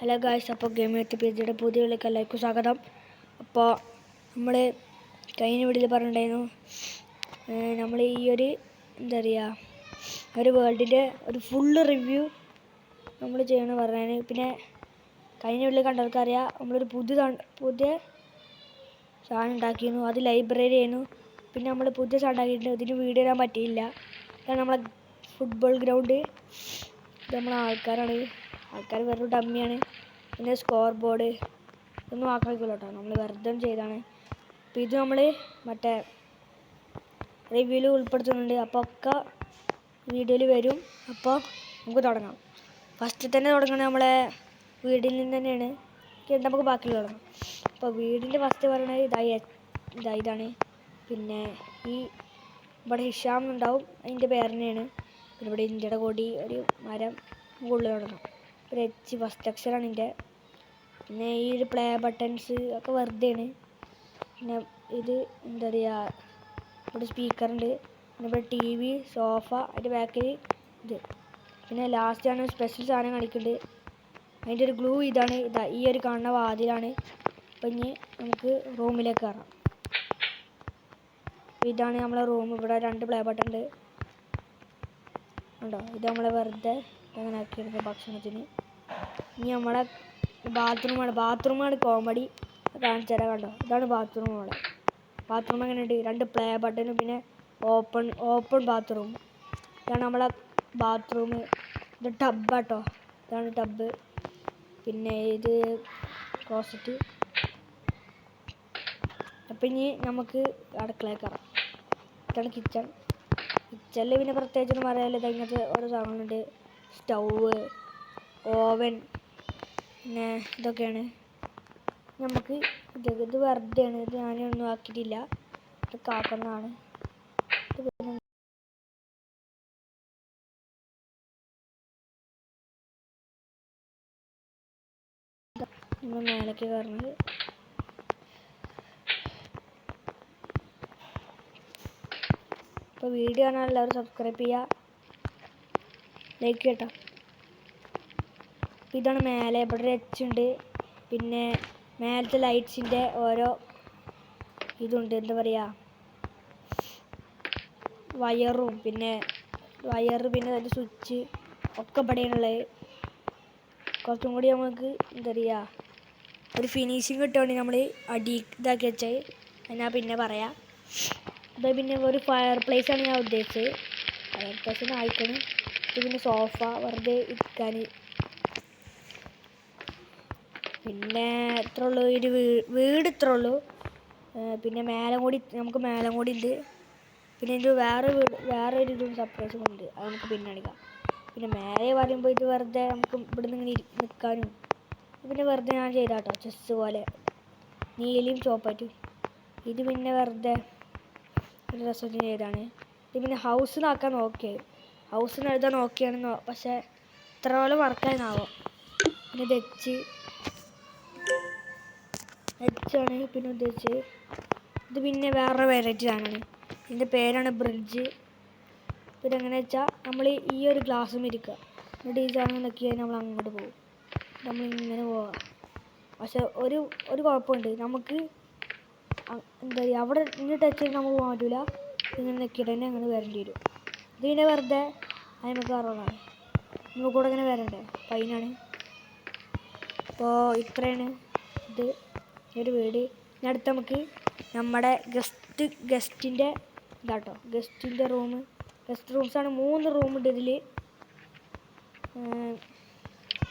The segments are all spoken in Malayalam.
ഹലോ ഗായ്സ്, അപ്പോൾ ഗെയിമിംഗ് എത്തിപ്പിയുടെ പുതിയ വിളിക്ക് എല്ലാവർക്കും സ്വാഗതം. അപ്പോൾ നമ്മൾ കഴിഞ്ഞ വീഡിയോയിൽ പറഞ്ഞിട്ടുണ്ടായിരുന്നു നമ്മൾ ഈ ഒരു എന്താ പറയുക ഒരു വേൾഡിൻ്റെ ഒരു ഫുള്ള് റിവ്യൂ നമ്മൾ ചെയ്യണമെന്ന് പറഞ്ഞാൽ. പിന്നെ കഴിഞ്ഞ വീഡിയോയിൽ കണ്ടവർക്കറിയാം, നമ്മളൊരു പുതിയ സാധനം ഉണ്ടാക്കിയിരുന്നു. അത് ലൈബ്രറി ആയിരുന്നു. പിന്നെ നമ്മൾ പുതിയ സാധനം ഉണ്ടാക്കിയിട്ടുണ്ട്. ഇതിന് വീഡിയോ ഇടാൻ പറ്റിയില്ല. കാരണം നമ്മളെ ഫുട്ബോൾ ഗ്രൗണ്ട് ഇത് നമ്മളെ ആൾക്കാർ വെറും ഡമ്മിയാണ്. പിന്നെ സ്കോർ ബോർഡ് ഇതൊന്നും ആക്കില്ല കേട്ടോ, നമ്മൾ വെറുതെ ചെയ്താണ്. അപ്പോൾ ഇത് നമ്മൾ മറ്റേ റിവ്യൂവിൽ ഉൾപ്പെടുത്തുന്നുണ്ട്. അപ്പോൾ ഒക്കെ വീഡിയോയിൽ വരും. അപ്പോൾ നമുക്ക് തുടങ്ങാം. ഫസ്റ്റ് തന്നെ തുടങ്ങണത് നമ്മളെ വീടിൽ നിന്ന് തന്നെയാണ്. നമുക്ക് ബാക്കിയുള്ള തുടങ്ങാം. അപ്പോൾ വീടിൻ്റെ ഫസ്റ്റ് പറയുന്നത് ഇതാണ്. പിന്നെ ഈ ഇവിടെ ഹിഷാം ഉണ്ടാവും, അതിൻ്റെ പേരനെയാണ്. പിന്നെ ഇവിടെ ഇന്ത്യയുടെ കൊടി, ഒരു മരം, മുകളിൽ തുടങ്ങാം. ഒരു എച്ച് ഫസ്റ്റ് അക്ഷരമാണ് ഇതിൻ്റെ. പിന്നെ ഈ ഒരു പ്ലേ ബട്ടൺസ് ഒക്കെ വെറുതെയാണ്. പിന്നെ ഇത് എന്താ പറയുക, ഇവിടെ സ്പീക്കറുണ്ട്. പിന്നെ ഇവിടെ TV, സോഫ, അതിൻ്റെ ബാക്കിൽ ഇത്. പിന്നെ ലാസ്റ്റാണ് സ്പെഷ്യൽ സാധനം കളിക്കുന്നുണ്ട്. അതിൻ്റെ ഒരു ഗ്ലൂ ഇതാണ്. ഈ ഒരു കാണുന്ന വാതിലാണ്. അപ്പം ഇനി നമുക്ക് റൂമിലേക്ക് കയറാം. ഇതാണ് നമ്മളെ റൂം. ഇവിടെ 2 പ്ലേ ബട്ടൺ ഉണ്ട് ഉണ്ടോ. ഇത് നമ്മളെ വെറുതെ അങ്ങനെ ആക്കിയെടുക്കുക ഭക്ഷണത്തിന്. ഇനി നമ്മളെ ബാത്റൂമാണ് കോമഡി. കാണിച്ചു തരാം. കണ്ടോ, ഇതാണ് ബാത്റൂം. ബാത്റൂം എങ്ങനെ ഉണ്ട്, 2 പ്ലേ ബട്ടനും പിന്നെ ഓപ്പൺ ബാത്റൂം. ഇതാണ് നമ്മളെ ബാത്റൂം. ഇത് ടബ്ബാട്ടോ, ഇതാണ് ടബ്ബ്. പിന്നെ ഇത് ക്ലോസറ്റ്. അപ്പം ഇനി നമുക്ക് അടുക്കളയിൽ കയറാം. ഇതാണ് കിച്ചണിൽ പിന്നെ പ്രത്യേകിച്ചൊന്നും പറയാനില്ല. ഇങ്ങനത്തെ ഓരോ സാധനങ്ങളുണ്ട്. സ്റ്റൗവ്, ഓവൻ, പിന്നെ ഇതൊക്കെയാണ്. നമുക്ക് ഇത് വെറുതെയാണ്. ഇത് ഞാനൊന്നും ആക്കിയിട്ടില്ല. ഇത് കാക്കുന്നതാണ്. നമ്മൾ മേലേക്ക് കയറുന്നത്. ഇപ്പോൾ വീഡിയോ കാണാൻ എല്ലാവരും സബ്സ്ക്രൈബ് ചെയ്യുക, ലൈക്ക് കേട്ടോ. ഇതാണ് മേലെ. ഇവിടെ ഒരു എച്ച് ഉണ്ട്. പിന്നെ മേലത്തെ ലൈറ്റ്സിൻ്റെ ഓരോ ഇതുണ്ട്, എന്താ പറയുക, വയറും പിന്നെ അതിൻ്റെ സ്വിച്ച് ഒക്കെ ഇവിടെയാണുള്ളത്. കുറച്ചും കൂടി നമുക്ക് എന്താ പറയുക ഒരു ഫിനിഷിങ് കിട്ടുകയാണെങ്കിൽ നമ്മൾ ഇതാക്കി വെച്ചാൽ ഞാൻ പിന്നെ പറയാം. ഇത് പിന്നെ ഒരു ഫയർ പ്ലേസാണ് ഞാൻ ഉദ്ദേശിച്ചത്. ഫയർ പ്ലേസിന് ആയിക്കണം. ഇത് പിന്നെ സോഫ വെറുതെ ഇരിക്കാൻ. പിന്നെ ഇത്ര ഉള്ളൂ ഒരു വീട്, ഇത്ര ഉള്ളൂ. പിന്നെ നമുക്ക് മേലെ കൂടി ഉണ്ട്. പിന്നെ ഇത് വേറെ ഒരു ഇതും സർപ്രൈസും ഉണ്ട്. അത് നമുക്ക് പിന്നെ കാണിക്കാം. പിന്നെ മേലെ പറയുമ്പോൾ ഇത് വെറുതെ നമുക്ക് ഇവിടുന്ന് ഇങ്ങനെ നിൽക്കാനും. പിന്നെ വെറുതെ ഞാൻ ചെയ്താട്ടോ, ചെസ് പോലെ നീലയും ചോപ്പായിട്ടും. ഇത് പിന്നെ വെറുതെ ഒരു രസത്തിന് ചെയ്താണ്. ഇത് പിന്നെ ഹൗസ് നോക്കാൻ നോക്കിയത്, ഹൗസിന് എഴുതാൻ നോക്കിയാണെന്നോ, പക്ഷേ ഇത്ര പോലെ വർക്കായെന്നാവോ. പിന്നെ ഇത് എച്ചാണ് പിന്നെ ഉദ്ദേശിച്ചത്. ഇത് പിന്നെ വേറെ വെറൈറ്റി സാധനമാണ്. ഇതിൻ്റെ പേരാണ് ബ്രിഡ്ജ്. പിന്നെ എങ്ങനെ വെച്ചാൽ നമ്മൾ ഈ ഒരു ഗ്ലാസ്സും ഇരിക്കുക, എന്നിട്ട് ഈ സാധനം നോക്കിയാൽ നമ്മൾ അങ്ങോട്ട് പോകും. നമ്മളിങ്ങനെ പോവാം. പക്ഷെ ഒരു കുഴപ്പമുണ്ട്, നമുക്ക് എന്താ പറയുക, അവിടെ ഇങ്ങനെ ടച്ച് ചെയ്ത് നമുക്ക് പോകാൻ പറ്റില്ല. ഇങ്ങനെ നിൽക്കിയിട്ട് തന്നെ അങ്ങനെ വരേണ്ടി വരും. ഇത് പിന്നെ വെറുതെ അതിനൊക്കെ അറിവാണ്. നമുക്ക് കൂടെ ഇങ്ങനെ വരണ്ടേ, ഫൈനാണ്. അപ്പോൾ ഇത്രയാണ് ഇത് ഒരു വീട്. ഇനി അടുത്ത് നമുക്ക് നമ്മുടെ ഗസ്റ്റിൻ്റെ ഇതാട്ടോ, ഗസ്റ്റ് റൂംസാണ്. 3 റൂമുണ്ട് ഇതിൽ.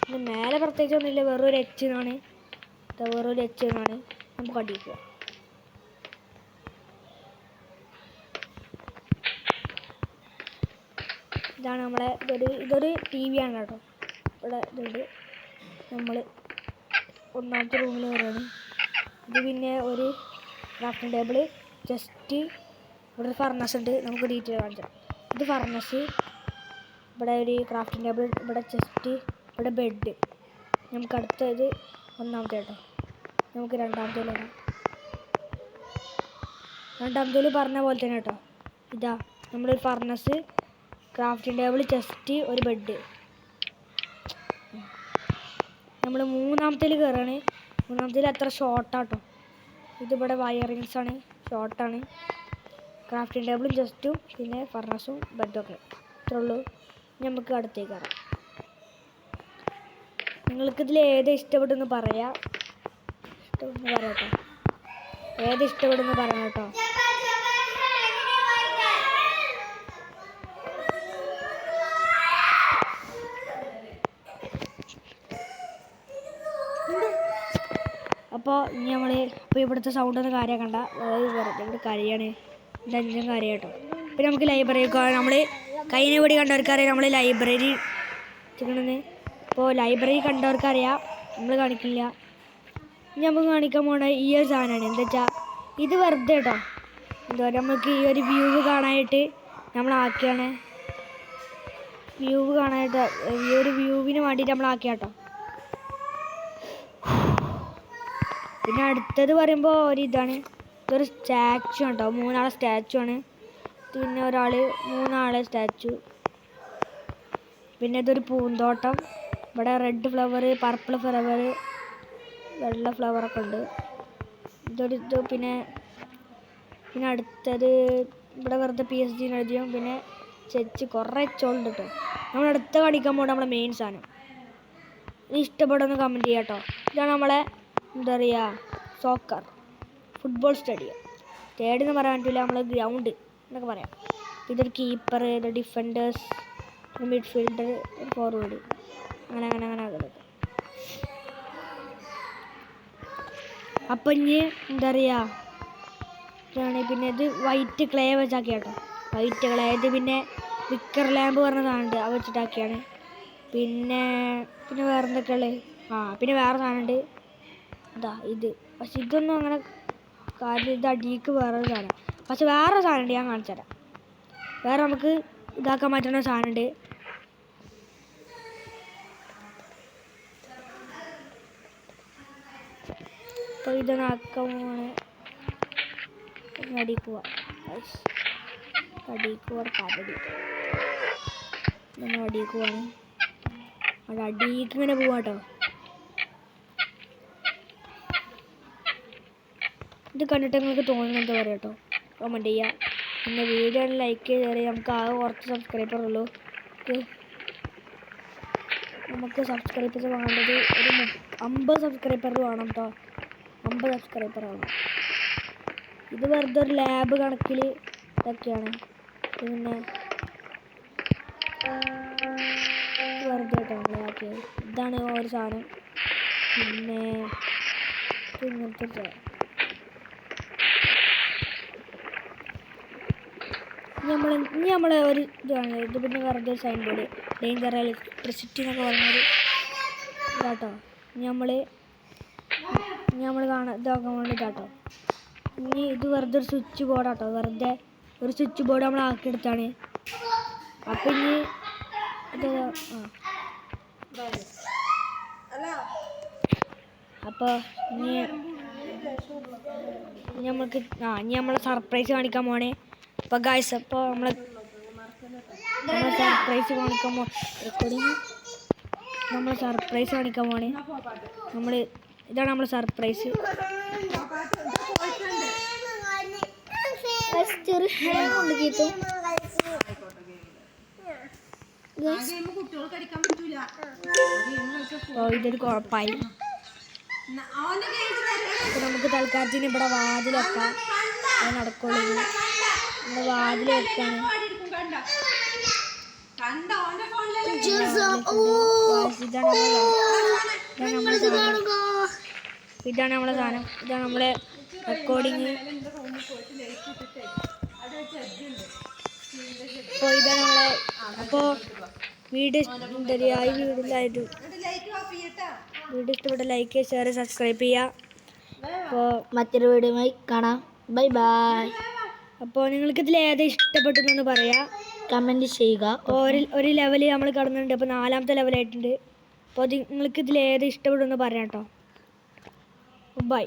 പിന്നെ മേലെ പ്രത്യേകിച്ചൊന്നുമില്ല, വെറൊരു എച്ച് എന്നാണ്. നമുക്ക് അടിക്കുക. ഇതാണ് നമ്മളെ ഇതൊരു TV ആണ് കേട്ടോ. ഇവിടെ ഇതുണ്ട്. നമ്മൾ 1ാമത്തെ റൂമിൽ വരികയാണ്. ഇത് പിന്നെ ഒരു ക്രാഫ്റ്റിംഗ് ടേബിൾ, ജസ്റ്റ് ഇവിടെ ഒരു ഫർണസ് ഉണ്ട്. നമുക്ക് ഡീറ്റെയിൽ കാണിച്ചാൽ ഇത് ഫർണസ്. ഇവിടെ ഒരു ക്രാഫ്റ്റിംഗ് ടേബിൾ, ഇവിടെ ചെസ്റ്റ്, ഇവിടെ ബെഡ്. നമുക്ക് അടുത്തത് 1ാമത്തെ കേട്ടോ. നമുക്ക് 2ാമത്തേലാണ്. 2ാമത്തേൽ പറഞ്ഞ പോലെ തന്നെ കേട്ടോ. ഇതാ നമ്മളൊരു ഫർണസ്, ക്രാഫ്റ്റിംഗ് ടേബിൾ, ചെസ്റ്റ്, ഒരു ബെഡ്. നമ്മൾ മൂന്നാമത്തേൽ കയറാണ്. മൂന്നാമത്തേൽ അത്ര ഷോർട്ടാട്ടോ. ഇതിവിടെ വയറിങ്സ് ആണ്, ഷോർട്ടാണ്. ക്രാഫ്റ്റിംഗ് ടേബിളും ജസ്റ്റും പിന്നെ ഫർണസും ബെഡൊക്കെ ഇത്രേ ഉള്ളൂ. നമുക്ക് അടുത്തേക്ക് കയറാം. നിങ്ങൾക്കിതിൽ ഏത് ഇഷ്ടപ്പെട്ടെന്ന് പറയാം. ഇഷ്ടപ്പെട്ടെന്ന് പറയാം കേട്ടോ. ഏത് ഇഷ്ടപ്പെടുന്നു പറയണം കേട്ടോ. അപ്പോൾ ഇനി നമ്മൾ ഇവിടുത്തെ സൗണ്ട് ഒന്നും കാര്യമാക്കണ്ട. ഇവിടെ കരയാണ്, ഇതെല്ലാം കാര്യം കേട്ടോ. പിന്നെ നമുക്ക് ലൈബ്രറി നമ്മൾ കഴിഞ്ഞ കണ്ടവർക്കറിയാം നമ്മൾ ലൈബ്രറി ചെയ്യണമെന്ന്. അപ്പോൾ ലൈബ്രറി കണ്ടവർക്കറിയാം, നമ്മൾ കാണിക്കില്ല. ഇനി നമുക്ക് കാണിക്കാൻ പോണ ഈ ഒരു സാധനമാണ്. എന്താ വെച്ചാൽ ഇത് വെറുതെ കേട്ടോ, എന്താ പറയുക, നമുക്ക് ഈ ഒരു വ്യൂ കാണാനായിട്ട് നമ്മളാക്കിയാണ്. വ്യൂ കാണാനായിട്ട് ഈ ഒരു വ്യൂവിന് വേണ്ടിയിട്ട് നമ്മളാക്കിയ കേട്ടോ. പിന്നെ അടുത്തത് പറയുമ്പോൾ ഒരിതാണ്, ഇതൊരു സ്റ്റാച്ചു ഉണ്ടോ, 3 ആളെ സ്റ്റാച്ചു ആണ്. പിന്നെ 3 ആളെ സ്റ്റാച്ചു. പിന്നെ ഇതൊരു പൂന്തോട്ടം. ഇവിടെ റെഡ് ഫ്ലവർ, പർപ്പിൾ ഫ്ലവർ, വെള്ള ഫ്ലവറൊക്കെ ഉണ്ട്. പിന്നെ അടുത്തത് ഇവിടെ വെറുതെ PSG എഴുതിയും പിന്നെ ചെച്ച് കുറേ ചോളുണ്ട് കേട്ടോ. നമ്മൾ അടുത്ത കാണിക്കാൻ പോകണം നമ്മളെ മെയിൻ സാധനം. ഇത് ഇഷ്ടപ്പെടുന്ന കമൻറ്റ് ചെയ്യാം കേട്ടോ. ഇതാണ് നമ്മളെ എന്താ പറയുക, സോക്കർ ഫുട്ബോൾ സ്റ്റേഡിയം. സ്റ്റേഡിയം എന്ന് പറയാൻ പറ്റില്ല, നമ്മളെ ഗ്രൗണ്ട് എന്നൊക്കെ പറയാം. ഇതൊരു കീപ്പർ, ഇത് ഡിഫൻഡേഴ്സ്, മിഡ്ഫീൽഡർ, ഒരു ഫോർവേഡ്, അങ്ങനെ ആകുന്നത്. അപ്പം ഇനി എന്താ പറയുക, ഇതാണ്. പിന്നെ ഇത് വൈറ്റ് ക്ലേ വെച്ചാക്കിയ കേട്ടോ. White clay. ഇത് പിന്നെ വിക്കർ ലാമ്പ് പറഞ്ഞ സാധനമുണ്ട്, അത് വെച്ചിട്ടാക്കിയാണ്. പിന്നെ വേറെ എന്തൊക്കെയുള്ളത്, പിന്നെ വേറെ സാധനമുണ്ട് ഇതാ ഇത്. പക്ഷെ ഇതൊന്നും അങ്ങനെ കാര്യം, ഇത് അടിക്ക് വേറൊരു സാധനം. പക്ഷെ വേറെ സാധനമുണ്ട്, ഞാൻ കാണിച്ചു തരാം. വേറെ നമുക്ക് ഇതാക്കാൻ പറ്റുന്ന സാധനമുണ്ട്. അപ്പോൾ ഇതൊന്ന് ആക്കാൻ അടിക്ക് പോവാം. അടിക്ക് പോവാണ്. അവിടെ അടിക്ക് ഇങ്ങനെ പോവാട്ടോ. ഇത് കണ്ടിട്ട് നിങ്ങൾക്ക് തോന്നുന്നത് എന്താ പറയുക കേട്ടോ, കമൻറ്റ് ചെയ്യുക. പിന്നെ വീഡിയോ ലൈക്ക് ചെയ്ത് നമുക്ക് ആകെ കുറച്ച് സബ്സ്ക്രൈബർ ഉള്ളൂ. നമുക്ക് സബ്സ്ക്രൈബേഴ്സ് വേണ്ടത് ഒരു 50 സബ്സ്ക്രൈബർ വേണം കേട്ടോ. 50 സബ്സ്ക്രൈബർ ആവണം. ഇത് വെറുതെ ഒരു ലാബ് കണക്കിൽ ഇതൊക്കെയാണ്. പിന്നെ വെറുതെ കേട്ടോ നമ്മളാക്കിയത്. ഇതാണ് ഒരു സാധനം. പിന്നെ ഇങ്ങനത്തെ നമ്മൾ ഒരു ഇതാണ്. ഇത് പിന്നെ വെറുതെ ഒരു സൈൻ ബോർഡ്, ഡേഞ്ചർ ഇലക്ട്രിസിറ്റി എന്നൊക്കെ പറഞ്ഞൊരു ഇതാട്ടോ. നമ്മൾ ഇതാക്കാൻ വേണ്ടി ഇതാട്ടോ. ഇനി ഇത് വെറുതെ ഒരു സ്വിച്ച് ബോർഡാട്ടോ. വെറുതെ ഒരു സ്വിച്ച് ബോർഡ് നമ്മൾ ആക്കിയെടുത്താണ്. അപ്പം ഇനി അപ്പോൾ ഇനി നമ്മളെ സർപ്രൈസ് കാണിക്കാൻ പോണേ. അപ്പോൾ ഗായ്സ്, അപ്പോൾ നമ്മളെ സർപ്രൈസ് കാണിക്കാൻ പോണേ. ഇതാണ് നമ്മളെ സർപ്രൈസ്. ഇതൊരു കുഴപ്പമായി. നമുക്ക് തൽക്കാലത്തിന് ഇവിടെ വാതിൽ വെക്കാം, അത് നടക്കുള്ളൂ. ഇവിടെ വാതിൽ വെക്കാണ്. ഇതാണ് നമ്മളെ സാധനം. ഇതാണ് നമ്മളെ റെക്കോർഡിങ്. അപ്പോൾ ഇതാണ് നമ്മളെ. അപ്പോൾ വീഡിയോ എന്താ പറയുക, ഈ വീഡിയോ ഇഷ്ടപ്പെട്ട ലൈക്ക്, ഷെയർ, സബ്സ്ക്രൈബ് ചെയ്യുക. അപ്പോൾ മറ്റൊരു വീഡിയോയുമായി കാണാം. Bye bye. അപ്പോൾ നിങ്ങൾക്കിതിൽ ഏത് ഇഷ്ടപ്പെട്ടെന്നൊന്ന് പറയാം, കമൻറ്റ് ചെയ്യുക. അപ്പോൾ ഒരു ലെവൽ നമ്മൾ കടന്നിട്ടുണ്ട്. അപ്പോൾ 4ാമത്തെ ലെവലായിട്ടുണ്ട്. അപ്പോൾ നിങ്ങൾക്കിതിൽ ഏത് ഇഷ്ടപ്പെടുമെന്ന് പറയാം കേട്ടോ. ബൈ.